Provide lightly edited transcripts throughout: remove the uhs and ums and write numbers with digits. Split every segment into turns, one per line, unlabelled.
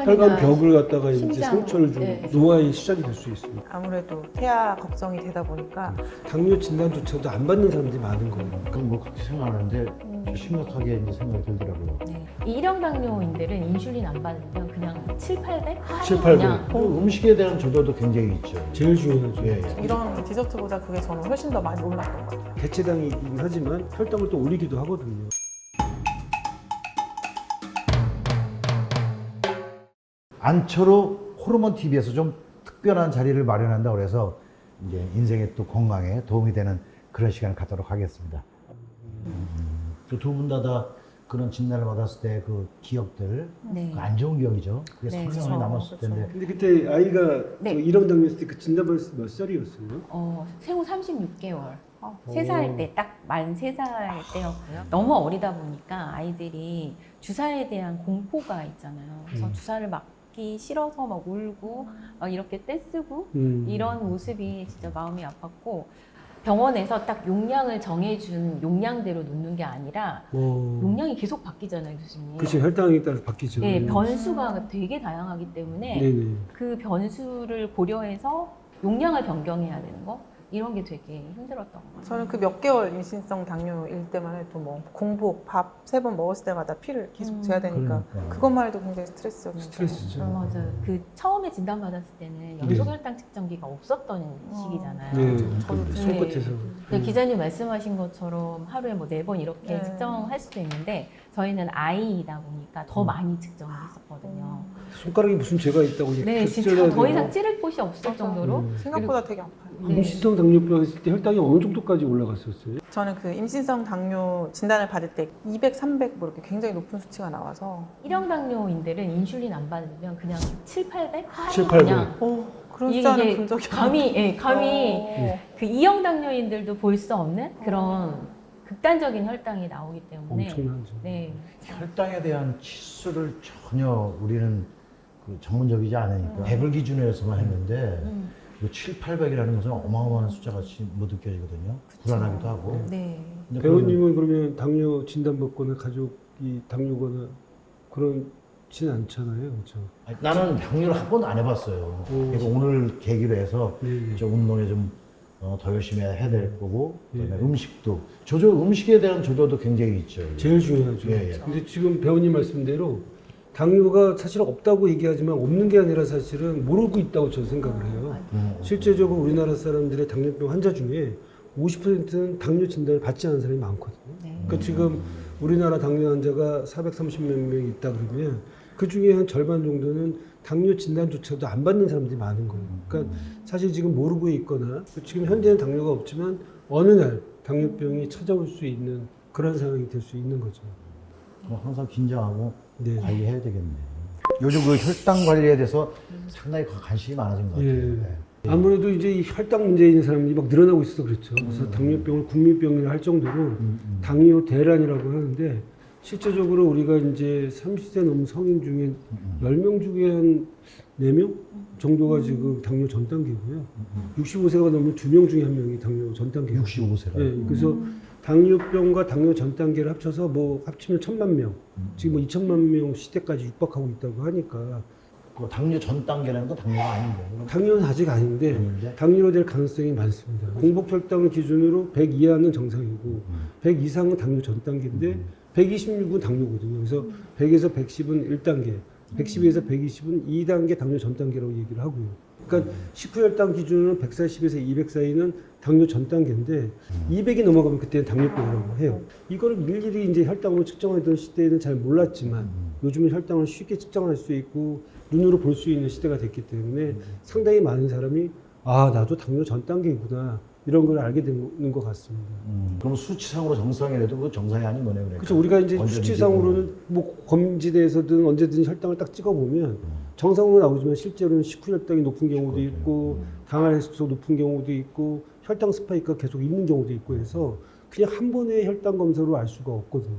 혈관 벽을 갖다가 이제
심장,
상처를 준
네.
노화의 시작이 될 수 있습니다.
아무래도 태아 걱정이 되다 보니까
당뇨 진단조차도 안 받는 사람들이 많은 거예요.
그럼 뭐 그렇게 생각하는데 심각하게 이제 생각이 들더라고요.
이 일형 당뇨인들은 인슐린 안 받으면 그냥 7, 800?
7, 800.
그냥
음식에 대한 조절도 굉장히 있죠.
제일 중요하죠.
예, 예.
이런 디저트보다 그게 저는 훨씬 더 많이 올랐던 것 같아요.
대체당이긴 하지만 혈당을 또 올리기도 하거든요.
안철호 호르몬 TV에서 좀 특별한 자리를 마련한다 그래서 이제 인생의 또 건강에 도움이 되는 그런 시간을 갖도록 하겠습니다. 두 분 다 그런 진단을 받았을 때 그 기억들,
네.
그안 좋은 기억이죠. 그게
네,
선명히
그렇죠.
남았을
그렇죠.
텐데
근데 그때 아이가
네.
저 일형 당뇨였을 때 그 진단받았을 때 몇 살이었어요?
생후 36개월.
어.
3살 때, 딱 만 3살 때였고요. 너무 어리다 보니까 아이들이 주사에 대한 공포가 있잖아요. 그래서 주사를 맞기 싫어서 막 울고, 막 이렇게 떼쓰고, 이런 모습이 진짜 마음이 아팠고, 병원에서 딱 용량을 정해준 용량대로 놓는 게 아니라, 용량이 계속 바뀌잖아요, 교수님.
그치, 혈당에 따라서 바뀌죠.
네, 변수가 되게 다양하기 때문에
네네.
그 변수를 고려해서 용량을 변경해야 되는 거 이런 게 되게 힘들었던 것 같아요.
저는 그 몇 개월 임신성 당뇨일 때만 해도 뭐 공복 밥 3번 먹었을 때마다 피를 계속 재야 되니까
그러니까.
그것만 해도 굉장히 스트레스였는데
스트레스죠.
맞아요. 그 처음에 진단받았을 때는 연소혈당 측정기가 없었던 시기잖아요.
네.
저도
손끝에서.
근데 기자님 말씀하신 것처럼 하루에 뭐 4번 이렇게
네.
측정할 수도 있는데 저희는 아이이다 보니까 더 많이 측정을 했었거든요.
손가락에 무슨 죄가 있다고 이렇게
네, 진짜
찔러야
더
되고.
이상 찌를 곳이 없을
맞아.
정도로
생각보다 되게 아파요.
임신성 당뇨병 했을 때 혈당이 어느 정도까지 올라갔었어요?
저는 그 임신성 당뇨 진단을 받을 때 200, 300 뭐 이렇게 굉장히 높은 수치가 나와서
일형 당뇨인들은 인슐린 안 받으면 그냥 7, 800?
7, 800.
그냥
그런
이게
숫자는 본 적이
감히
어.
그 이형 당뇨인들도 볼 수 없는 그런 극단적인 혈당이 나오기 때문에
엄청나죠.
네.
혈당에 대한 치수를 전혀 우리는 그 전문적이지 않으니까 100을 기준으로 해서만 했는데 그 7, 800이라는 것은 어마어마한 숫자같이 못 느껴지거든요. 불안하기도 하고.
네.
근데
배우님은 그러면 당뇨 진단받거나 가족이 당뇨거나 그렇진 않잖아요. 그렇죠?
아니, 나는 당뇨를 한 번도 안 해봤어요. 그래서 오늘 계기로 해서
네.
좀 운동에 좀 더 열심히 해야 될 거고 그다음에
네.
음식도 음식에 대한 조절도 굉장히 있죠.
제일 중요하죠.
예, 예.
근데 지금 배우님 말씀대로 당뇨가 사실 없다고 얘기하지만 없는 게 아니라 사실은 모르고 있다고 저는 생각을 해요. 실제적으로 우리나라 사람들의 당뇨병 환자 중에 50%는 당뇨 진단을 받지 않은 사람이 많거든요.
네.
그러니까 지금 우리나라 당뇨 환자가 430몇 명이 있다 그러면 그 중에 한 절반 정도는 당뇨 진단조차도 안 받는 사람들이 많은 거예요. 그러니까 사실 지금 모르고 있거나 지금 현재는 당뇨가 없지만 어느 날 당뇨병이 찾아올 수 있는 그런 상황이 될 수 있는 거죠.
항상 긴장하고
네.
관리해야 되겠네요. 요즘 그 혈당 관리에 대해서 상당히 관심이 많아진 것 같아요.
예.
네.
아무래도 이제 이 혈당 문제 있는 사람들이 막 늘어나고 있어서 그렇죠. 그래서 당뇨병을 국민병이라 할 정도로 당뇨 대란이라고 하는데 실제적으로 우리가 이제 30세 넘은 성인 중에 10명 중에 한 4명 정도가 지금 당뇨 전 단계고요. 65세가 넘으면 2명 중에 1명이 당뇨 전 단계예요.
65세라.
네, 그래서 당뇨병과 당뇨 전 단계를 합쳐서 뭐 합치면 1,000만 명, 지금 뭐 2천만 명 시대까지 육박하고 있다고 하니까
그 당뇨 전 단계라는 건 당뇨가 아닌데요.
당뇨는 아직 아닌데
아닌데?
당뇨로 될 가능성이 많습니다. 공복 혈당을 기준으로 100 이하는 정상이고 100 이상은 당뇨 전 단계인데 126은 당뇨거든요. 그래서 100에서 110은 1단계, 112에서 120은 2단계 당뇨 전 단계라고 얘기를 하고요. 그러니까 식후 혈당 기준으로는 140에서 200 사이는 당뇨 전 단계인데 200이 넘어가면 그때는 당뇨병이라고 해요. 이거를 일일이 이제 혈당으로 측정하던 시대에는 잘 몰랐지만 요즘은 혈당을 쉽게 측정할 수 있고 눈으로 볼 수 있는 시대가 됐기 때문에 상당히 많은 사람이 아 나도 당뇨 전 단계구나 이런 걸 알게 되는 것 같습니다.
그럼 수치상으로 정상이라도 그 정상이 아닌 거네요. 그러니까.
그렇죠. 우리가 이제
언제든지
수치상으로는 뭐 검지대에서든 언제든지 혈당을 딱 찍어보면 정상으로 나오지만 실제로는 식후 혈당이 높은 경우도 있고 당할 횟수가 높은 경우도 있고 혈당 스파이크가 계속 있는 경우도 있고 해서 그냥 한 번에 혈당 검사로 알 수가 없거든요.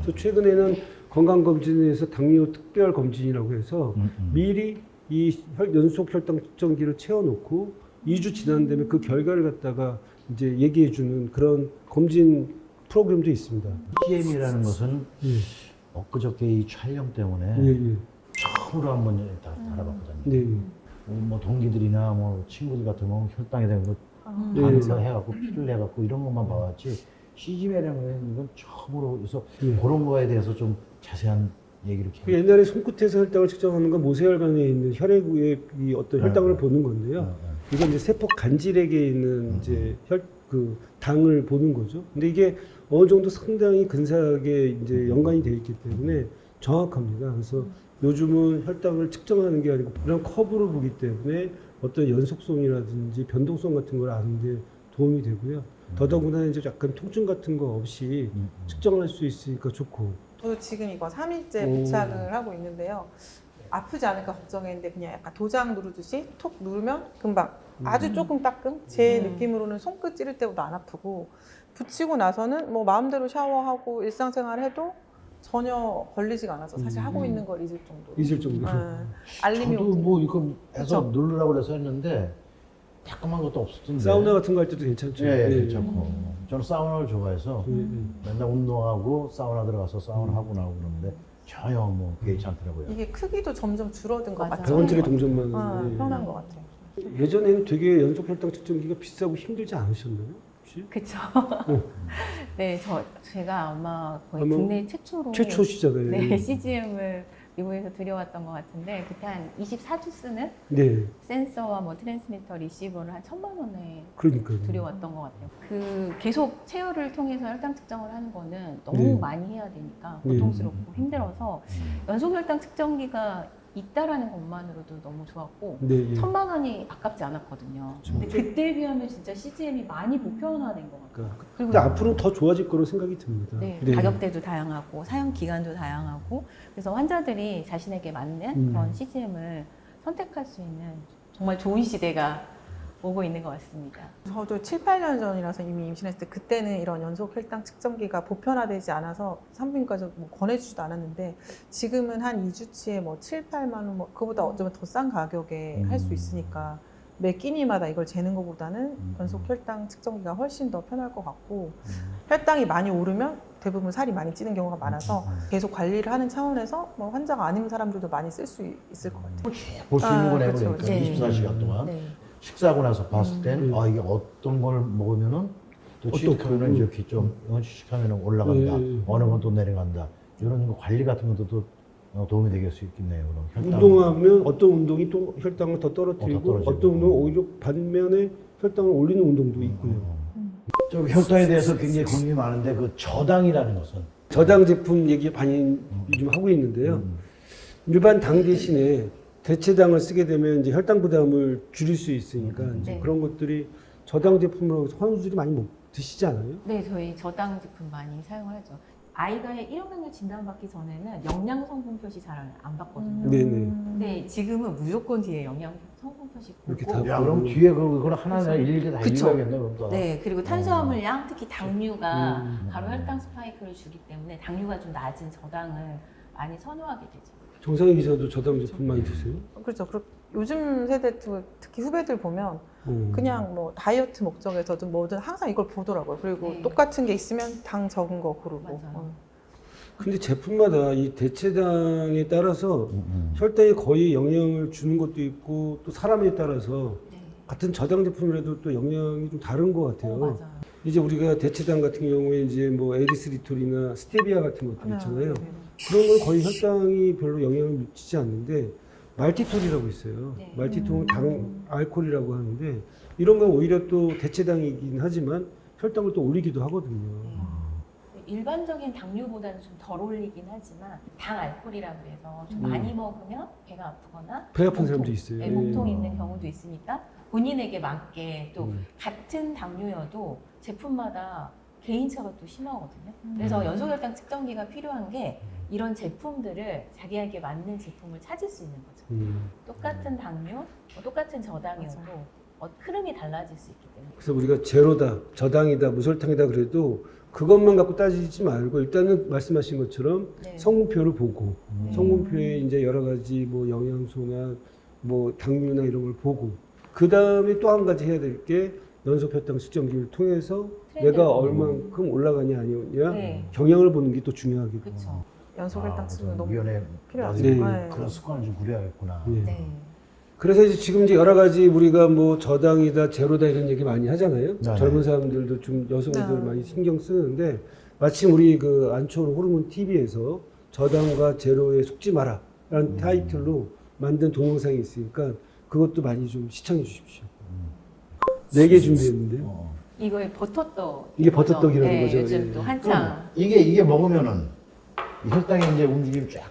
그래서 최근에는 건강검진에서 당뇨 특별검진이라고 해서 미리 이 연속 혈당 측정기를 채워놓고 2주 지난 다음에 그 결과를 갖다가 이제 얘기해주는 그런 검진 프로그램도 있습니다.
TM이라는 것은
예.
엊그저께 이 촬영 때문에
예, 예.
손으로 한번 다 알아봤거든요.
네.
뭐 동기들이나 뭐 친구들 같으면 혈당에 대한 거
아.
네.
간을 해갖고 피를 해갖고 이런 것만 봐왔지 CGM이라는 건 이건 처음으로 그래서
네.
그런 거에 대해서 좀 자세한 얘기를
그 옛날에 손끝에서 혈당을 측정하는 건 모세혈관에 있는 혈액의 이 어떤 혈당을
네.
보는 건데요. 이건 이제 세포 간질액에 있는 이제 그 당을 보는 거죠. 근데 이게 어느 정도 상당히 근사하게 이제 연관이 되어 있기 때문에 정확합니다. 그래서 요즘은 혈당을 측정하는 게 아니고 이런 커브로 보기 때문에 어떤 연속성이라든지 변동성 같은 걸 아는데 도움이 되고요. 더더구나 이제 약간 통증 같은 거 없이 측정할 수 있으니까 좋고.
저도 지금 이거 3일째
오.
부착을 하고 있는데요. 아프지 않을까 걱정했는데 그냥 약간 도장 누르듯이 톡 누르면 금방 아주 조금 따끔 제 느낌으로는 손끝 찌를 때보다 안 아프고 붙이고 나서는 뭐 마음대로 샤워하고 일상생활 해도 전혀 걸리지가 않아서 사실 하고 있는 걸 잊을 정도로
잊을 정도로.
알림이
저도 뭐 이거 해서
그쵸?
누르라고 해서 했는데 따끔한 것도 없었던데.
사우나 같은 거 할 때도 괜찮죠.
예,
네.
괜찮고. 저는 사우나를 좋아해서
네.
맨날 운동하고 사우나 들어가서 사우나 하고 나오고 그러는데 전혀 뭐 개의치 않더라고요.
이게 크기도 점점 줄어든 것
맞아요.
같아요.
100원짜리 동전만. 네.
편한 것 같아요.
예전에는 되게 연속 혈당 측정기가 비싸고 힘들지 않으셨나요? 혹시?
그쵸. 네, 제가 아마 거의
아마
국내 최초로
최초시잖아요.
네, CGM을 미국에서 들여왔던 것 같은데 그때 한 24주 쓰는
네.
센서와 뭐 트랜스미터 리시버를 한 1,000만 원에
그러니까요.
들여왔던 것 같아요. 그 계속 체열을 통해서 혈당 측정을 하는 거는 너무
네.
많이 해야 되니까
네.
고통스럽고 힘들어서 연속 혈당 측정기가 있다라는 것만으로도 너무 좋았고
네. 네.
1,000만 원이 아깝지 않았거든요. 근데 그때에 비하면 진짜 CGM이 많이 보편화된 것 같아요.
그러니까.
그리고
근데 앞으로는 더 좋아질 거로 생각이 듭니다.
네, 가격대도 다양하고 사용 기간도 다양하고 그래서 환자들이 자신에게 맞는 그런 CGM을 선택할 수 있는 정말 좋은 시대가 오고 있는 것 같습니다.
저도 7, 8년 전이라서 이미 임신했을 때 그때는 이런 연속 혈당 측정기가 보편화되지 않아서 산부인과에서 뭐 권해주지도 않았는데 지금은 한 2주치에 뭐 7, 8만 원, 뭐 그거보다 어쩌면 더 싼 가격에 할 수 있으니까 매 끼니마다 이걸 재는 것보다는 연속 혈당 측정기가 훨씬 더 편할 것 같고 혈당이 많이 오르면 대부분 살이 많이 찌는 경우가 많아서 계속 관리를 하는 차원에서 뭐 환자가 아닌 사람들도 많이 쓸 수 있을 것 같아요.
볼 수 있는 거네요.
그렇죠,
그러니까
그렇죠.
24시간 동안.
네.
식사하고 나서 봤을 땐 이게 어떤 걸 먹으면은 또 취득하면은 이렇게 좀 취식하면은 올라간다. 어느 건 또 내려간다. 이런 거 관리 같은 것도 또 도움이 되겠 수 있겠네요. 그럼 혈당.
운동하면 어떤 운동이 또 혈당을 더 떨어뜨리고
떨어지고.
어떤 운동은 오히려 반면에 혈당을 올리는 운동도 있고요.
저 혈당에 대해서 굉장히 고민이 많은데 그 저당이라는 것은
저당 제품 얘기 많이 요즘 하고 있는데요. 일반 당 대신에 대체당을 쓰게 되면 이제 혈당 부담을 줄일 수 있으니까 이제
네.
그런 것들이 저당 제품으로 환우들이 많이 못 드시지 않아요?
네, 저희 저당 제품 많이 사용을 하죠. 아이가 1학년 진단받기 전에는 영양 성분 표시 잘 안 봤거든요.
네네.
근데 지금은 무조건 뒤에 영양 성분 표시
이렇게
보고
다
야 그럼 뒤에 그걸 하나하나 일일이 다
그쵸.
읽어야겠네 그럼 또.
네, 그리고 탄수화물량, 특히 당류가 바로 혈당 스파이크를 주기 때문에 당류가 좀 낮은 저당을 많이 선호하게 되죠.
정상희 기자도 저당 제품 많이 드세요?
그렇죠. 요즘 세대 특히 후배들 보면 그냥 뭐 다이어트 목적에서든 뭐든 항상 이걸 보더라고요. 그리고
네.
똑같은 게 있으면 당 적은 거 고르고.
맞아요.
근데 제품마다 이 대체당에 따라서 혈당에 거의 영향을 주는 것도 있고 또 사람에 따라서
네.
같은 저당 제품이라도 또 영향이 좀 다른 것 같아요.
맞아요.
이제 우리가 대체당 같은 경우에 이제 뭐 에리스리톨이나 스테비아 같은 것들 있잖아요.
네.
그런 건 거의 혈당이 별로 영향을 미치지 않는데 말티톨이라고 있어요.
네.
말티톨은 당 알코올이라고 하는데 이런 건 오히려 또 대체당이긴 하지만 혈당을 또 올리기도 하거든요.
일반적인 당류보다는 좀 덜 올리긴 하지만 당 알코올이라고 해서 좀 많이 먹으면 배가 아프거나
배 아픈 사람도 있어요.
네, 목통 있는 경우도 있으니까 본인에게 맞게 또 같은 당류여도 제품마다 개인차가 또 심하거든요. 그래서 연소혈당 측정기가 필요한 게 이런 제품들을 자기에게 맞는 제품을 찾을 수 있는 거죠. 똑같은 당류, 똑같은 저당이어도 흐름이 달라질 수 있기 때문에.
그래서 우리가 제로다, 저당이다, 무설탕이다 그래도 그것만 갖고 따지지 말고 일단은 말씀하신 것처럼
네.
성분표를 보고 성분표에 이제 여러 가지 뭐 영양소나 뭐 당류나 이런 걸 보고 그 다음에 또 한 가지 해야 될 게 연속 혈당 측정기를 통해서
트렌드를
내가
보고.
얼만큼 올라가냐 아니냐
네.
경향을 보는 게 또 중요하겠고.
그렇죠.
연속 혈당 측정이 너무
위원회
필요하죠.
네.
네.
그런 습관을 좀 들여야겠구나.
네.
네.
그래서 이제 지금 이제 여러 가지 우리가 뭐 저당이다, 제로다 이런 얘기 많이 하잖아요.
네.
젊은 사람들도 좀 여성들
네.
많이 신경 쓰는데 마침 우리 그 안초로 호르몬 TV에서 저당과 제로에 속지 마라라는 타이틀로 만든 동영상이 있으니까 그것도 많이 좀 시청해 주십시오. 4개 준비했는데요.
이거에 버터떡.
이게 버터떡이라는
네,
거죠.
요즘
예.
또 한창.
이게 먹으면은 이 혈당의 이제 움직임 쫙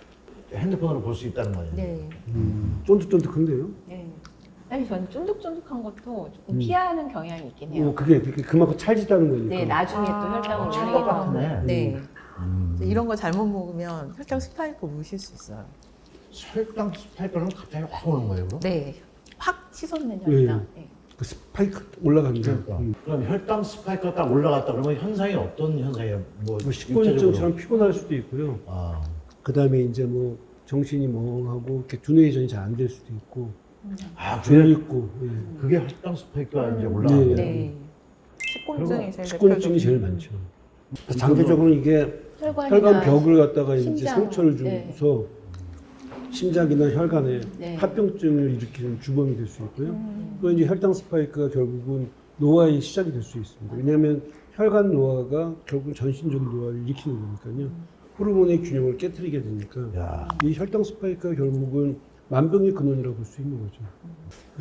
핸드폰으로 볼 수 있다는 거예요.
네.
쫀득쫀득한데요?
네. 사실 저는 쫀득쫀득한 것도 조금
음.
피하는 경향이 있긴 해요.
그게 그만큼 찰지다는 거니까.
네, 나중에 또 혈당을
찰것
올리기도
같네.
하고. 네.
이런 거 잘못 먹으면 혈당 스파이크 오실 수 있어요.
혈당 스파이크는 갑자기 확 오는 거예요, 그럼?
네. 확 치솟는
네.
혈당. 네.
그 스파이크 올라간다.
그러니까. 그럼 혈당 스파이크가 딱 올라갔다 그러면 현상이 어떤 현상이에요? 뭐
뭐 식곤증처럼 피곤할 수도 있고요.
아,
그 다음에 이제 뭐 정신이 멍하고 이렇게 두뇌 이전이 잘 안 될 수도 있고,
그게
졸리고. 예.
그게 혈당 스파이크가 이제 올라가는
네.
거예요.
네.
식곤증이 제일
식곤증이
대표적인.
제일 많죠. 장기적으로 이게 혈관 벽을 갖다가 이제
심장.
상처를
네.
줘서 심장이나 혈관에
네.
합병증을 일으키는 주범이 될 수 있고요. 또 이제 혈당 스파이크가 결국은 노화의 시작이 될 수 있습니다. 왜냐하면 혈관 노화가 결국 전신적 노화를 일으키는 거니까요. 호르몬의 균형을 깨뜨리게 되니까
야.
이 혈당 스파이크가 결국은 만병의 근원이라고 볼 수 있는 거죠.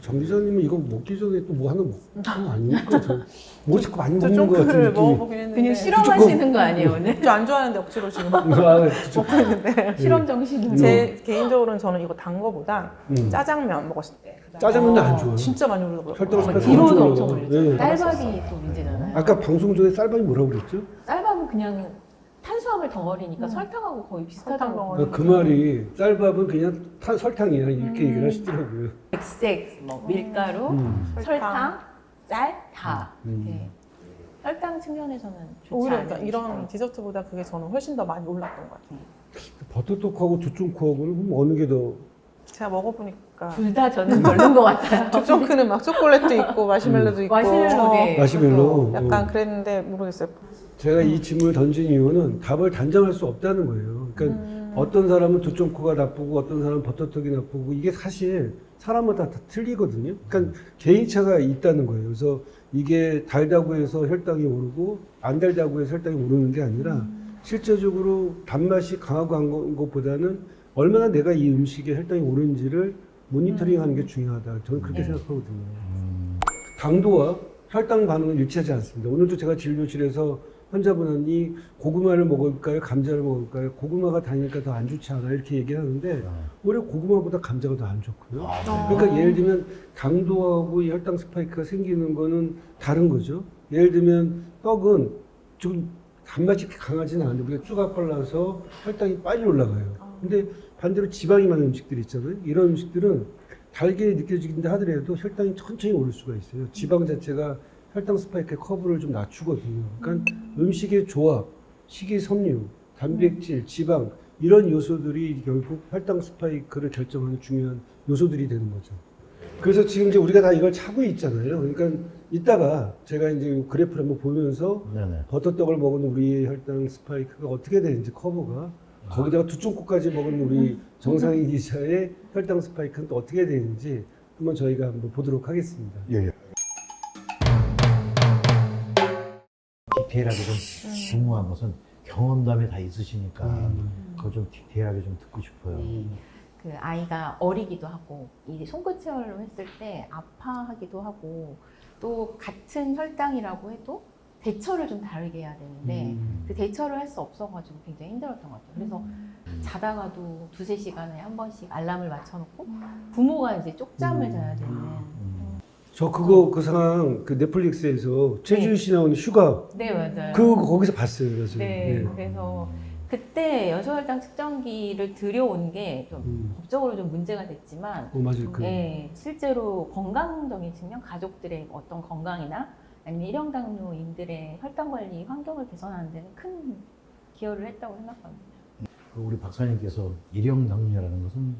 정 기자님은 이거 먹기 전에 또 뭐 하나 먹는 거 아닙니까? 뭐 자꾸 많이
저
먹는 것 같은
쫑크를
느낌이.
먹어보긴 했는데
그냥 실험하시는 거 아니에요, 오늘?
저안 좋아하는데 억지로 지금
아, 그쵸.
먹고 있는데
실험 정신으로.
제 개인적으로는 저는 이거 단 거보다
음.
짜장면 먹었을 때
짜장면도 안 좋아요.
진짜 많이 올라가요.
혈당 스파이크
뒤로도
엄청
엄청
올라가요.
올리죠.
네.
쌀밥이 또 문제잖아요.
아까 방송 전에 쌀밥이 뭐라고 그랬죠?
쌀밥은 그냥 탄수화물 덩어리니까 설탕하고 거의
설탕
비슷하다고.
덩어리.
그 말이 쌀밥은 그냥 설탕이야 이렇게 얘기를 하시더라고요.
백색, 뭐 밀가루, 설탕, 쌀, 다. 네. 혈당 측면에서는 좋지
오히려
않은
그러니까 이런
음식이에요.
디저트보다 그게 저는 훨씬 더 많이 올랐던 것 같아요.
버터떡하고 두쫑코하고는 그럼 어느 게 더?
제가 먹어보니까
둘 다 저는 별론 것 같아요.
두쫑크는 막 초콜릿도 있고 마시멜로도 있고
마시멜로, 네.
마시멜로.
약간 그랬는데 모르겠어요.
제가 이 질문을 던진 이유는 답을 단정할 수 없다는 거예요. 그러니까 어떤 사람은 두쫑코가 나쁘고 어떤 사람은 버터떡이 나쁘고 이게 사실 사람마다 다 틀리거든요. 그러니까 개인차가 있다는 거예요. 그래서 이게 달다고 해서 혈당이 오르고 안 달다고 해서 혈당이 오르는 게 아니라 실제적으로 단맛이 강하고 한 것보다는 얼마나 내가 이 음식에 혈당이 오르는지를 모니터링하는 게 중요하다. 저는 그렇게 생각하거든요. 당도와 혈당 반응은 일치하지 않습니다. 오늘도 제가 진료실에서 환자분이 고구마를 먹을까요? 감자를 먹을까요? 고구마가 다니까 더 안 좋지 않아? 이렇게 얘기하는데 오히려 고구마보다 감자가 더 안 좋고요. 그러니까 예를 들면 당도하고 이 혈당 스파이크가 생기는 거는 다른 거죠. 예를 들면 떡은 좀 단맛이 그렇게 강하지는 않은데 우리가 쭈가 빨라서 혈당이 빨리 올라가요. 근데 반대로 지방이 많은 음식들 있잖아요. 이런 음식들은 달게 느껴지긴다 하더라도 혈당이 천천히 오를 수가 있어요. 지방 자체가 혈당 스파이크의 커브를 좀 낮추거든요. 그러니까 음식의 조합, 식이섬유, 단백질, 지방 이런 요소들이 결국 혈당 스파이크를 결정하는 중요한 요소들이 되는 거죠. 그래서 지금 이제 우리가 다 이걸 차고 있잖아요. 그러니까 이따가 제가 이제 그래프를 한번 보면서
네네.
버터떡을 먹은 우리의 혈당 스파이크가 어떻게 되는지 커브가 거기다가 두쫑코까지 먹은 우리 정상인 기자의 혈당 스파이크는 또 어떻게 되는지 한번 저희가 한번 보도록 하겠습니다.
예. 디테일하게 좀 궁금한 것은 경험담이 다 있으시니까 그거 좀 디테일하게 좀 듣고 싶어요.
그 아이가 어리기도 하고 이 손끝체열로 했을 때 아파하기도 하고 또 같은 혈당이라고 해도 대처를 좀 다르게 해야 되는데 그 대처를 할 수 없어가지고 굉장히 힘들었던 것 같아요. 그래서 자다가도 2-3시간에 한 번씩 알람을 맞춰놓고 부모가 이제 쪽잠을 자야 되는.
저 그거 그 상황 그 넷플릭스에서 최주희 씨 나오는 휴가
네, 맞아요.
그거 거기서 봤어요. 그래서
네, 그래서 그때 연소혈당 측정기를 들여온 게 좀 법적으로 좀 문제가 됐지만
맞아요. 그
네, 실제로 건강적인 측면, 가족들의 어떤 건강이나 아니면 일형 당뇨인들의 혈당 관리 환경을 개선하는 데는 큰 기여를 했다고 생각합니다.
우리 박사님께서 일형 당뇨라는 것은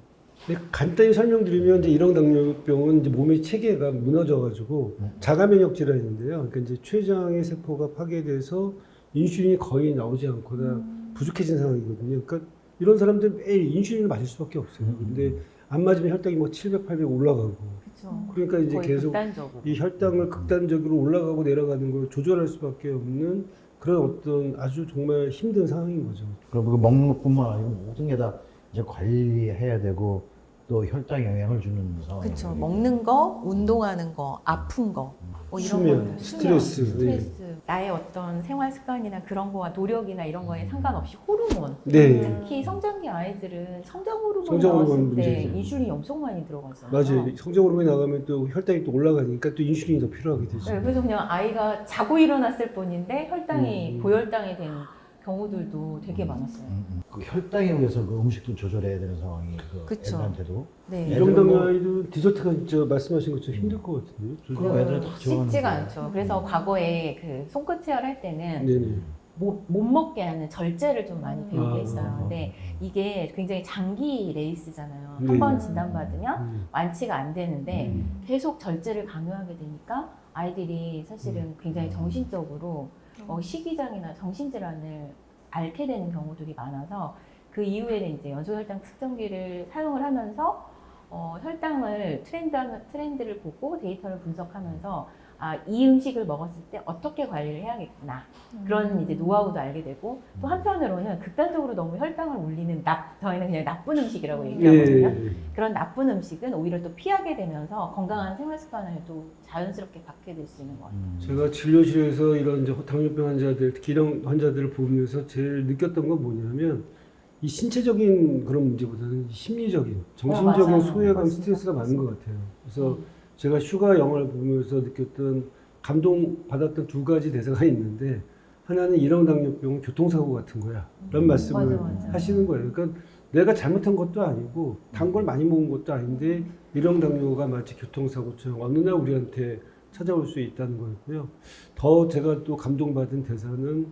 근데 간단히 설명드리면 이제 일형 당뇨병은 이제 몸의 체계가 무너져가지고 자가 면역 질환인데요. 그러니까 이제 췌장의 세포가 파괴돼서 인슐린이 거의 나오지 않거나 부족해진 상황이거든요. 그러니까 이런 사람들 매일 인슐린을 맞을 수밖에 없어요. 근데 안 맞으면 혈당이 뭐 700, 800 올라가고
그렇죠.
그러니까 이제
거의
계속
극단적으로.
이 혈당을 극단적으로 올라가고 내려가는 걸 조절할 수밖에 없는 그런 어떤 아주 정말 힘든 상황인 거죠.
그럼 그 먹는 것뿐만 아니고 모든 게 다 이제 관리해야 되고 또 혈당에 영향을 주는 상황이에요.
그렇죠. 먹는 거, 운동하는 거, 아픈 거, 뭐 이런
수면,
것들.
스트레스.
스트레스, 나의 어떤 생활 습관이나 그런 거와 노력이나 이런 거에 상관없이 호르몬.
네.
특히 성장기 아이들은 성장 호르몬
성장 호르몬
나왔을 때
문제죠.
인슐린이 엄청 많이 들어가잖아요.
맞아요. 성장 호르몬이 나가면 또 혈당이 또 올라가니까 또 인슐린이 더 필요하게 되죠.
네, 그래서 그냥 아이가 자고 일어났을 뿐인데 혈당이 고혈당이 된 경우들도 되게 많았어요.
그 혈당에 의해서 그 음식도 조절해야 되는 상황이 그
그쵸.
애들한테도
네.
이정도 아이도 디저트가 진짜 말씀하신 것처럼 힘들 것 같은데요.
그럼 애들은 다 좋아하는
쉽지가
거예요.
않죠. 그래서 과거에 그 손끝 체열할 때는
네네.
못 먹게 하는 절제를 좀 많이 배우게 했어요.
아.
근데 이게 굉장히 장기 레이스잖아요.
네.
한 번 진단받으면 완치가 안 되는데
음.
계속 절제를 강요하게 되니까 아이들이 사실은 굉장히 정신적으로 식이장애나 정신질환을 앓게 되는 경우들이 많아서 그 이후에는 이제 연소혈당 측정기를 사용을 하면서 혈당을 트렌드를 보고 데이터를 분석하면서 이 음식을 먹었을 때 어떻게 관리를 해야겠구나 그런 이제 노하우도 알게 되고 또 한편으로는 극단적으로 너무 혈당을 올리는 저희는 그냥 나쁜 음식이라고 얘기하거든요.
네.
그런 나쁜 음식은 오히려 또 피하게 되면서 건강한 생활 습관을 또 자연스럽게 갖게 될 수 있는 것 같아요.
제가 진료실에서 이런 이제 당뇨병 환자들, 특히 이런 환자들을 보면서 제일 느꼈던 건 뭐냐면 이 신체적인 그런 문제보다는 심리적인, 정신적인
맞아요.
소외감,
맞습니다.
스트레스가 많은 것 같아요. 그래서 제가 슈가 영화를 보면서 느꼈던 감동받았던 두 가지 대사가 있는데 하나는 일형 당뇨병은 교통사고 같은 거야 라는 말씀을
맞아.
하시는 거예요. 그러니까 내가 잘못한 것도 아니고 단 걸 많이 먹은 것도 아닌데 일형 당뇨가 마치 교통사고처럼 어느 날 우리한테 찾아올 수 있다는 거였고요. 더 제가 또 감동받은 대사는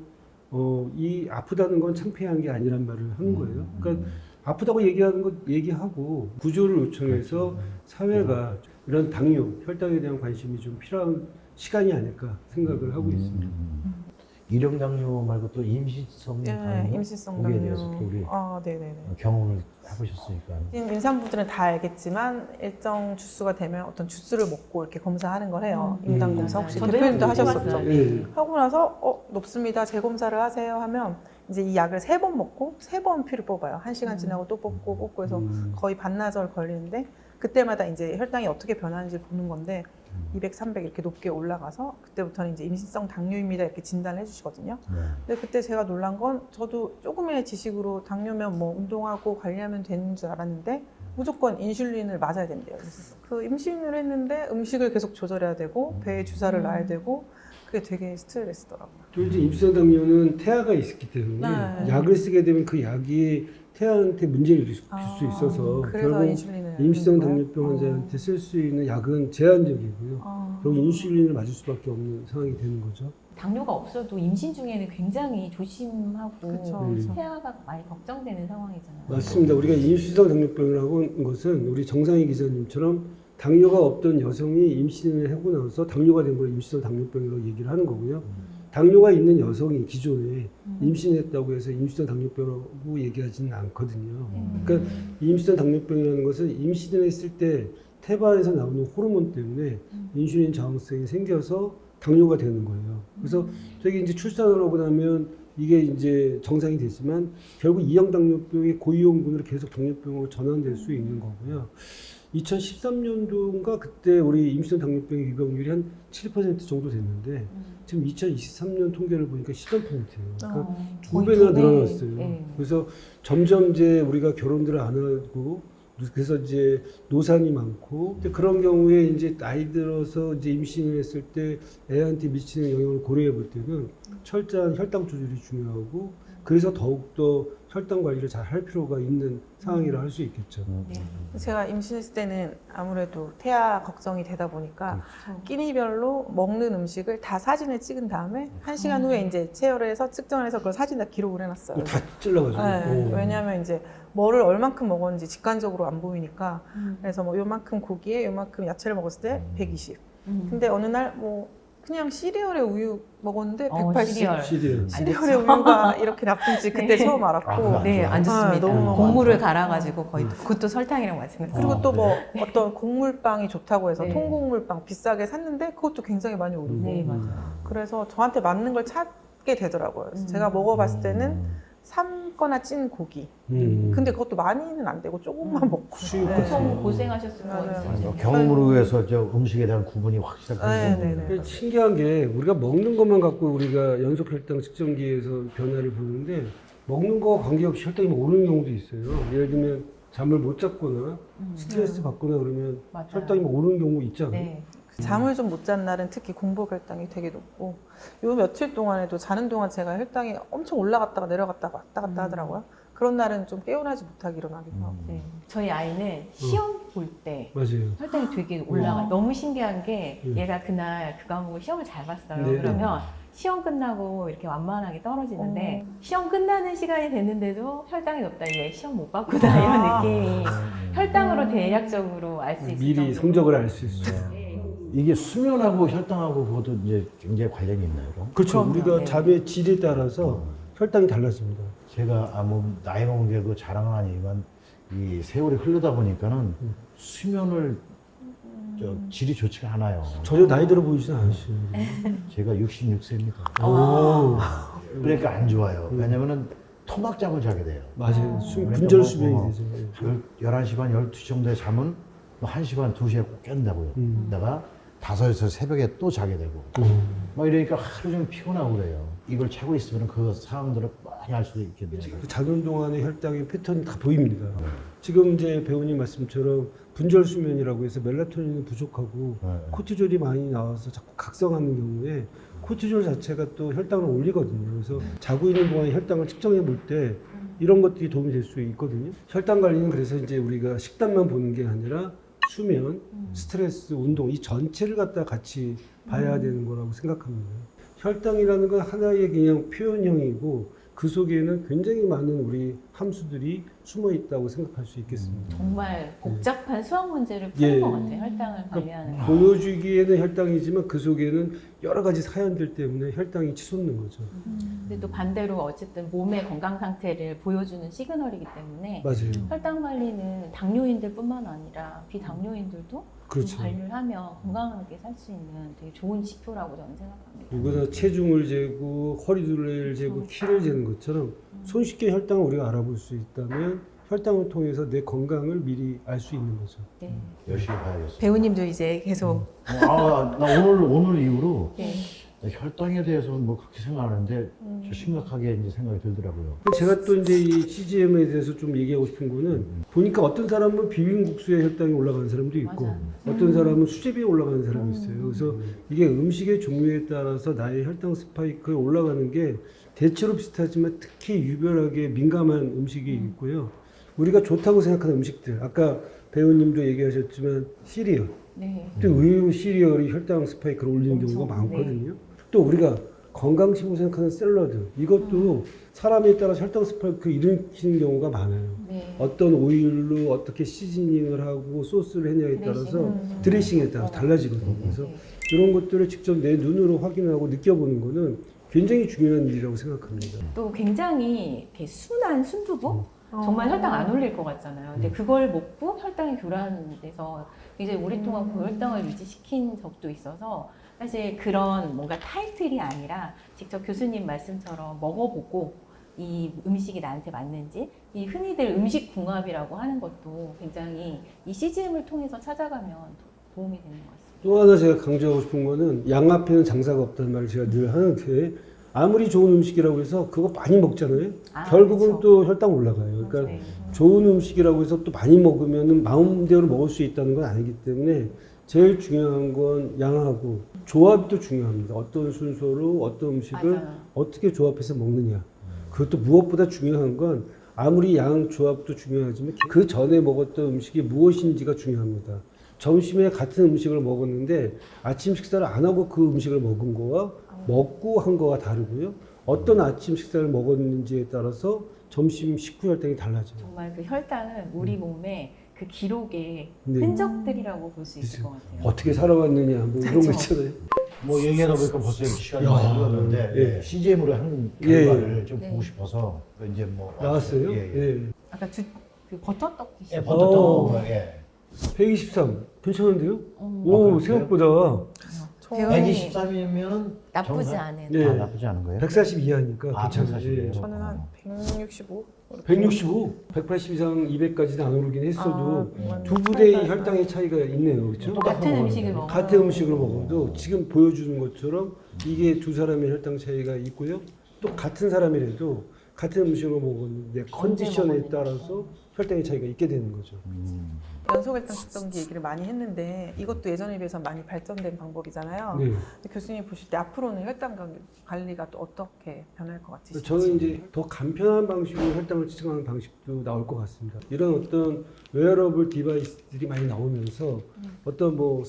이 아프다는 건 창피한 게 아니란 말을 하는 거예요. 그러니까 아프다고 얘기하는 거 얘기하고 구조를 요청해서 사회가 이런 당뇨, 혈당에 대한 관심이 좀 필요한 시간이 아닐까 생각을 하고 있습니다.
일형 당뇨 말고 또 임시성
네,
당뇨
임시성
거기에
당뇨.
대해서 또 우리
네네네.
경험을 해보셨으니까.
임산부들은 다 알겠지만 일정 주수가 되면 어떤 주수를 먹고 이렇게 검사하는 걸 해요. 임당 검사 혹시
저도
대표님도
해봤어요.
하셨었죠?
네.
하고 나서 높습니다. 재검사를 하세요 하면 이제 이 약을 3번 먹고 3번 피를 뽑아요. 1시간 지나고 또 뽑고 해서 거의 반나절 걸리는데 그때마다 이제 혈당이 어떻게 변하는지 보는 건데 200, 300 이렇게 높게 올라가서 그때부터는 이제 임신성 당뇨입니다 이렇게 진단을 해주시거든요.
네.
근데 그때 제가 놀란 건 저도 조금의 지식으로 당뇨면 뭐 운동하고 관리하면 되는 줄 알았는데 무조건 인슐린을 맞아야 된대요. 그래서 그 임신을 했는데 음식을 계속 조절해야 되고 배에 주사를 놔야 되고 그게 되게 스트레스더라고요.
또 이제 임시성 당뇨는 태아가 있기 때문에
네.
약을 쓰게 되면 그 약이 태아한테 문제를 줄 수 있어서
그래서
결국
인슐린을
임시성
넣는
당뇨병
거예요?
환자한테 쓸 수 있는 약은 제한적이고요. 결국 인슐린을 맞을 수밖에 없는 상황이 되는 거죠.
당뇨가 없어도 임신 중에는 굉장히 조심하고
그쵸, 그쵸.
태아가 많이 걱정되는 상황이잖아요.
맞습니다. 우리가 임시성 당뇨병이라고 하는 것은 우리 정상희 기자님처럼 당뇨가 없던 여성이 임신을 하고 나서 당뇨가 된 걸 임시성 당뇨병이라고 얘기를 하는 거고요. 당뇨가 있는 여성이 기존에 임신했다고 해서 임시성 당뇨병이라고 얘기하지는 않거든요. 그러니까 임시성 당뇨병이라는 것은 임신을 했을 때 태반에서 나오는 호르몬 때문에 인슐린 저항성이 생겨서 당뇨가 되는 거예요. 그래서 저기 이제 출산을 하고 나면 이게 이제 정상이 되지만 결국 이형 당뇨병이 고위험군으로 계속 당뇨병으로 전환될 수 있는 거고요. 2013년도인가 그때 우리 임시성 당뇨병 유병률이 한 7% 정도 됐는데 지금 2023년 통계를 보니까 13%예요. 그러니까 두 배나 늘어났어요.
네.
그래서 점점 이제 우리가 결혼들을 안 하고 그래서 이제 노산이 많고 근데 그런 경우에 이제 나이 들어서 이제 임신을 했을 때 애한테 미치는 영향을 고려해 볼 때는 철저한 혈당 조절이 중요하고 그래서 더욱더 혈당 관리를 잘 할 필요가 있는 상황이라 할 수 있겠죠.
제가 임신했을 때는 아무래도 태아 걱정이 되다 보니까 끼니별로 먹는 음식을 다 사진을 찍은 다음에 1시간 후에 이제 체열을 해서 측정을 해서 그걸 사진에 기록을 해놨어요.
다 찔러가지고.
네, 왜냐하면 이제 뭐를 얼만큼 먹었는지 직관적으로 안 보이니까 그래서 뭐 요만큼 고기에 요만큼 야채를 먹었을 때 120. 근데 어느 날 뭐 그냥 시리얼에 우유 먹었는데 180.
시리얼.
시리얼.
시리얼에 우유가 이렇게 나쁜지 그때
네.
처음 알았고.
아,
네, 안 좋습니다.
아, 너무
곡물을
안 좋아요.
갈아가지고 거의 그것도 설탕이랑 마찬가지.
그리고 또 뭐
네.
어떤 곡물빵이 좋다고 해서
네.
통곡물빵 비싸게 샀는데 그것도 굉장히 많이 오르고.
네, 맞아요.
그래서 저한테 맞는 걸 찾게 되더라고요. 그래서 제가 먹어봤을 때는 삶거나 찐 고기. 근데 그것도 많이는 안 되고 조금만 먹고.
수육
네.
엄청 고생하셨을 것
맞아요.
같아요.
경무로에서 저 음식에 대한 구분이 확실하게.
네, 네, 네.
신기한 게 우리가 먹는 것만 갖고 우리가 연속 혈당 측정기에서 변화를 보는데 먹는 거와 관계없이 혈당이 오르는 경우도 있어요. 예를 들면 잠을 못 잤거나 스트레스 받거나 그러면
맞아요.
혈당이 막 오르는 경우 있잖아요.
네.
잠을 좀 못 잔 날은 특히 공복 혈당이 되게 높고 요 며칠 동안에도 자는 동안 제가 혈당이 엄청 올라갔다가 내려갔다가 왔다 갔다 하더라고요. 그런 날은 좀 깨어나지 못하게 일어나기도 하고.
네. 저희 아이는 시험 볼 때
맞아요.
혈당이 되게 올라가요. 너무 신기한 게
음.
얘가 그날 그 과목을 시험을 잘 봤어요.
네.
그러면 시험 끝나고 이렇게 완만하게 떨어지는데 시험 끝나는 시간이 됐는데도 혈당이 높다. 얘 시험 못 봤구나 이런 느낌이 혈당으로 대략적으로 알 수 있을
미리
정도로.
성적을 알 수 있어요.
네.
이게 수면하고 혈당하고 그것도 이제 굉장히 관련이 있나요? 그럼?
그렇죠.
그럼요.
우리가
네.
잠의 질에 따라서 혈당이 달라집니다.
제가 뭐 나이 먹은 게 그 자랑은 아니지만 이 세월이 흐르다 보니까는 수면을 질이 좋지가 않아요.
전혀 나이 들어 보이진 않으시죠.
제가 66세입니다.
오,
그러니까 안 좋아요. 왜냐면은 토막잠을 자게 돼요.
맞아요.
그러니까
분절
뭐,
수면이 되죠.
11시 반, 12시 정도에 잠은 뭐 1시 반, 2시에 꼭 깬다고요. 그러다가 5에서 새벽에 또 자게 되고. 막 이러니까 하루 종일 피곤하고 그래요. 이걸 차고 있으면 그 상황들을 많이 알 수 있게 돼요.
그 자는 동안의 혈당의 패턴이 다 보입니다. 지금 이제 배우님 말씀처럼 분절 수면이라고 해서 멜라토닌이 부족하고
네.
코티졸이 많이 나와서 자꾸 각성하는 경우에 코티졸 자체가 또 혈당을 올리거든요. 그래서 자고 있는 동안에 혈당을 측정해 볼 때 이런 것들이 도움이 될 수 있거든요. 혈당 관리는 그래서 이제 우리가 식단만 보는 게 아니라 수면, 스트레스, 운동 이 전체를 갖다 같이 봐야 되는 거라고 생각합니다. 혈당이라는 건 하나의 그냥 표현형이고 그 속에는 굉장히 많은 우리 함수들이 숨어 있다고 생각할 수 있겠습니다.
정말 복잡한 수학 문제를 푸는
예.
것 같아요. 혈당을 관리하는 거.
보여주기에는 혈당이지만 그 속에는 여러 가지 사연들 때문에 혈당이 치솟는 거죠.
근데 또 반대로 어쨌든 몸의 건강 상태를 보여주는 시그널이기 때문에
맞아요.
혈당 관리는 당뇨인들뿐만 아니라 비당뇨인들도
그렇죠.
관리를 하면 건강하게 살 수 있는 되게 좋은 지표라고 저는 생각합니다.
누구나 체중을 재고 허리둘레를 재고 키를 재는 것처럼 손쉽게 혈당을 우리가 알아볼 수 있다면 혈당을 통해서 내 건강을 미리 알 수 있는 거죠.
네.
열심히 봐야겠어요.
배우님도 이제 계속
나 오늘 이후로
네.
혈당에 대해서는 뭐 그렇게 생각하는데 심각하게 이제 생각이 들더라고요.
제가 또 이제 이 CGM에 대해서 좀 얘기하고 싶은 거는 보니까 어떤 사람은 비빔국수에 혈당이 올라가는 사람도 있고
맞아요.
어떤 사람은 수제비에 올라가는 사람이 있어요. 그래서 이게 음식의 종류에 따라서 나의 혈당 스파이크에 올라가는 게 대체로 비슷하지만 특히 유별하게 민감한 음식이 있고요. 우리가 좋다고 생각하는 음식들, 아까 배우님도 얘기하셨지만 시리얼,
네.
또 의외로 시리얼이 혈당 스파이크를 올리는
엄청,
경우가 많거든요. 또 우리가 건강식으로 생각하는 샐러드, 이것도 사람에 따라 혈당 스파이크 일으키는 경우가 많아요.
네.
어떤 오일로 어떻게 시즈닝을 하고 소스를 했냐에 따라서 드레싱에 따라서 달라지거든요. 그래서 이런 것들을 직접 내 눈으로 확인하고 느껴보는 거는 굉장히 중요한 일이라고 생각합니다.
또 굉장히 이렇게 순한 순두부? 정말 혈당 안 올릴 것 같잖아요. 근데 그걸 먹고 혈당이 교란돼서 굉장히 오랫동안 고혈당을 유지시킨 적도 있어서 사실 그런 뭔가 타이틀이 아니라 직접 교수님 말씀처럼 먹어보고 이 음식이 나한테 맞는지 이 흔히들 음식 궁합이라고 하는 것도 굉장히 이 CGM을 통해서 찾아가면 도움이 되는 것 같습니다.
또 하나 제가 강조하고 싶은 거는 양 앞에는 장사가 없다는 말을 제가 늘 하는데 아무리 좋은 음식이라고 해서 그거 많이 먹잖아요. 결국은
그렇죠.
또 혈당 올라가요. 그러니까
맞아요.
좋은 음식이라고 해서 또 많이 먹으면 마음대로 먹을 수 있다는 건 아니기 때문에 제일 중요한 건 양하고 조합이 또 중요합니다. 어떤 순서로 어떤 음식을
맞아요.
어떻게 조합해서 먹느냐. 그것도 무엇보다 중요한 건 아무리 양 조합도 중요하지만 그 전에 먹었던 음식이 무엇인지가 중요합니다. 점심에 같은 음식을 먹었는데 아침 식사를 안 하고 그 음식을 먹은 거와 먹고 한 거와 다르고요. 어떤 아침 식사를 먹었는지에 따라서 점심 식후 혈당이 달라져요.
정말 그 혈당은 우리 몸에 그 기록의
네.
흔적들이라고 볼 수 있을 것 같아요.
어떻게 살아왔느냐 뭐 이런 거
그렇죠.
있잖아요.
뭐 얘기하다 보니까 벌써 시간이
야,
많이 흘렀는데
예.
CGM으로 한
예.
결과를 좀
네.
보고 싶어서 이제 뭐
나왔어요?
예, 예.
예.
아까 그 버터떡 드시고
예, 버터떡.
어.
예.
123 괜찮은데요?
어,
오
그래요?
생각보다
대원이
123이면은
나쁘지 않은.
네.
나쁘지 않은 거예요?
140 이하니까
아,
괜찮아요.
140 이요?
저는 한 165.
165, 180 이상 200까지는 안 오르긴 했어도 두 부대의 혈당의 차이가 있네요, 그렇죠?
같은 음식을 먹어도.
같은 음식을 먹어도 지금 보여주는 것처럼 이게 두 사람의 혈당 차이가 있고요. 또 같은 사람이라도 같은 음식을 먹었는데 컨디션에
먹었는지.
따라서 혈당의 차이가 있게 되는 거죠.
연소혈당 측정기 얘기를 많이 했는데 이것도 예전에 비해서 많이 발전된 방법이잖아요.
네.
근데 교수님 보실 때 앞으로는 혈당 관리가 또 어떻게 변할 것 같으신지?
저는 이제 더 간편한 방식으로 혈당을 측정하는 방식도 나올 것 같습니다. 이런 어떤 웨어러블 디바이스들이 많이 나오면서 어떤 뭐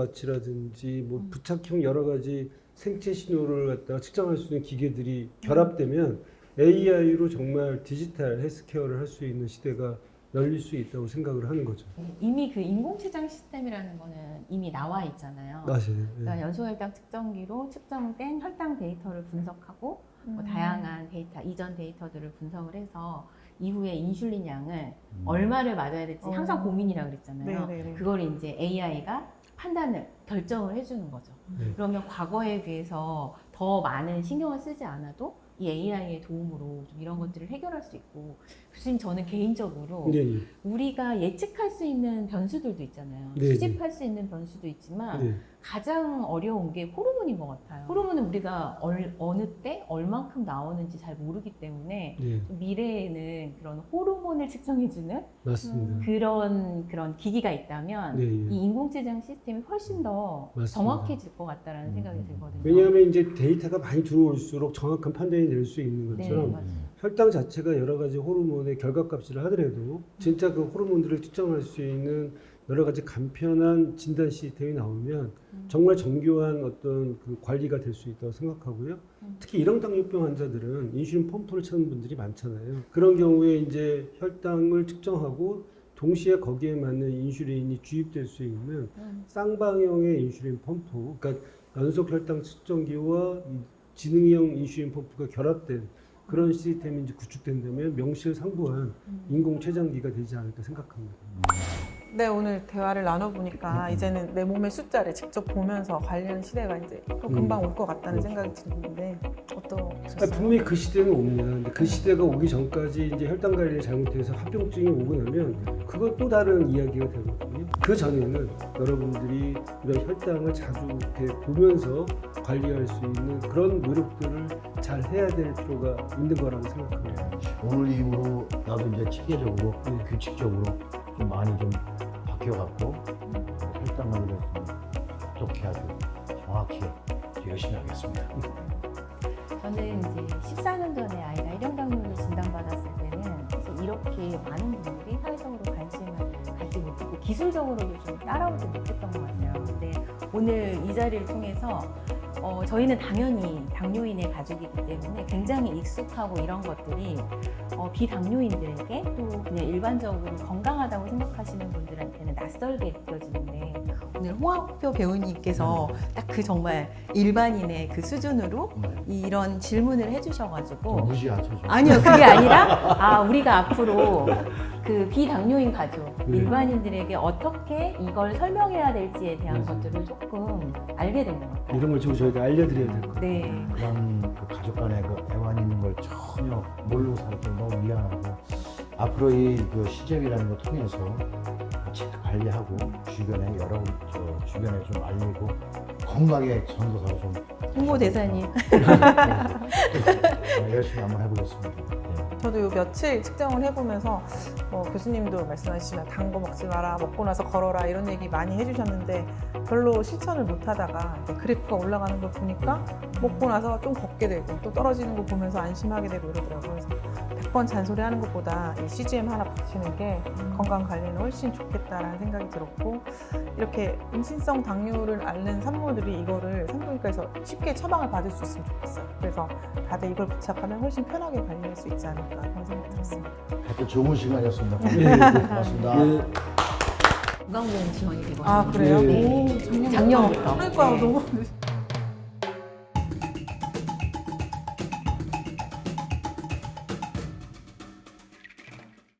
스마트워치라든지 뭐 부착형 여러 가지 생체 신호를 갖다가 측정할 수 있는 기계들이 결합되면 AI로 정말 디지털 헬스케어를 할 수 있는 시대가 열릴 수 있다고 생각을 하는 거죠.
이미 그 인공체장 시스템이라는 거는 이미 나와 있잖아요.
맞아요.
그러니까 연소혈당 측정기로 측정된 혈당 데이터를 분석하고 뭐 다양한 데이터, 이전 데이터들을 분석을 해서 이후에 인슐린 양을 얼마를 맞아야 될지 항상 고민이라고 그랬잖아요.
네네네.
그걸 이제 AI가 판단을, 결정을 해주는 거죠.
네.
그러면 과거에 비해서 더 많은 신경을 쓰지 않아도 이 AI의 도움으로 좀 이런 것들을 해결할 수 있고, 교수님 저는 개인적으로
네, 네.
우리가 예측할 수 있는 변수들도 있잖아요.
네,
수집할 수 있는 변수도 있지만
네.
가장 어려운 게 호르몬인 것 같아요. 호르몬은 우리가 어느 때 얼만큼 나오는지 잘 모르기 때문에
네.
미래에는 그런 호르몬을 측정해주는
맞습니다.
그런 기기가 있다면
네, 예.
이 인공지능 시스템이 훨씬 더
맞습니다.
정확해질 것 같다라는 생각이 들거든요.
왜냐하면 이제 데이터가 많이 들어올수록 정확한 판단이 낼 수 있는
네,
것처럼
맞아요.
혈당 자체가 여러 가지 호르몬의 결과값을 하더라도 진짜 그 호르몬들을 측정할 수 있는 여러 가지 간편한 진단 시스템이 나오면 정말 정교한 어떤 그 관리가 될 수 있다고 생각하고요. 특히 일형 당뇨병 환자들은 인슐린 펌프를 찾는 분들이 많잖아요. 그런 경우에 이제 혈당을 측정하고 동시에 거기에 맞는 인슐린이 주입될 수 있는 쌍방향의 인슐린 펌프, 그러니까 연속 혈당 측정기와 이 지능형 인슐린 펌프가 결합된 그런 시스템이 이제 구축된다면 명실상부한 인공 췌장기가 되지 않을까 생각합니다.
네, 오늘 대화를 나눠보니까 이제는 내 몸의 숫자를 직접 보면서 관리하는 시대가 이제 또 금방 올 것 같다는 생각이 드는데 어떠셨어요?
분명히 그 시대는 옵니다. 근데 그 시대가 오기 전까지 이제 혈당 관리를 잘못해서 합병증이 오고 나면 그건 또 다른 이야기가 되거든요. 그 전에는 여러분들이 이런 혈당을 자주 이렇게 보면서 관리할 수 있는 그런 노력들을 잘 해야 될 필요가 있는 거라고 생각합니다.
오늘 이후로 나도 이제 체계적으로 규칙적으로 좀 많이 좀 바뀌어갖고 혈당 관리를 좀 어떻게 아주 정확히 열심히 하겠습니다.
저는 이제 14년 전에 아이가 일형 당뇨를 진단받았을 때는 사실 이렇게 많은 분들이 사회적으로 관심을 갖지 못했고 기술적으로도 좀 따라오지 못했던 것 같아요. 근데 오늘 이 자리를 통해서 저희는 당연히 당뇨인의 가족이기 때문에 굉장히 익숙하고 이런 것들이 비당뇨인들에게 또 그냥 일반적으로 건강하다고 생각하시는 분들한테는 낯설게 느껴지는데 오늘 홍학표 배우님께서 딱 그 정말 일반인의 그 수준으로 이런 질문을 해주셔가지고
무시하죠. 좀.
아니요, 그게 아니라 우리가 앞으로 그 비당뇨인 가족 일반인들에게 어떻게 이걸 설명해야 될지에 대한 것들을 조금 알게 된 것 같아요.
이런 걸 좀 저희가 알려드려야 될 것 같아요.
네.
그런 그 가족 간의 그 애환 있는 걸 전혀 모르고 살았기 너무 미안하고 앞으로 이 그 시잼이라는 걸 통해서 잘 관리하고 주변에 주변에 좀 알리고 건강의 전도사로 좀
홍보대사님.
열심히 한번 해보겠습니다. 네.
저도 요 며칠 측정을 해보면서 교수님도 말씀하시면 단 거 먹지 마라, 먹고 나서 걸어라 이런 얘기 많이 해주셨는데 별로 실천을 못하다가 이제 그래프가 올라가는 걸 보니까 먹고 나서 좀 걷게 되고 또 떨어지는 거 보면서 안심하게 되고 이러더라고요. 그래서 100번 잔소리하는 것보다 이 CGM 하나 붙이는 게 건강 관리는 훨씬 좋겠다라는 생각이 들었고 이렇게 임신성 당뇨를 앓는 산모들이 이거를 산부인과에서 쉽게 처방을 받을 수 있으면 좋겠어요. 그래서 다들 이걸 부착하면 훨씬 편하게 관리할 수 있지 않을까 않을까 그런 생각이 들었습니다.
하여튼 좋은 시간이었습니다. 고맙습니다.
건강보험 지원이 되거든요.
아 그래요?
네.
오,
작년부터.
그러니까
네.
너무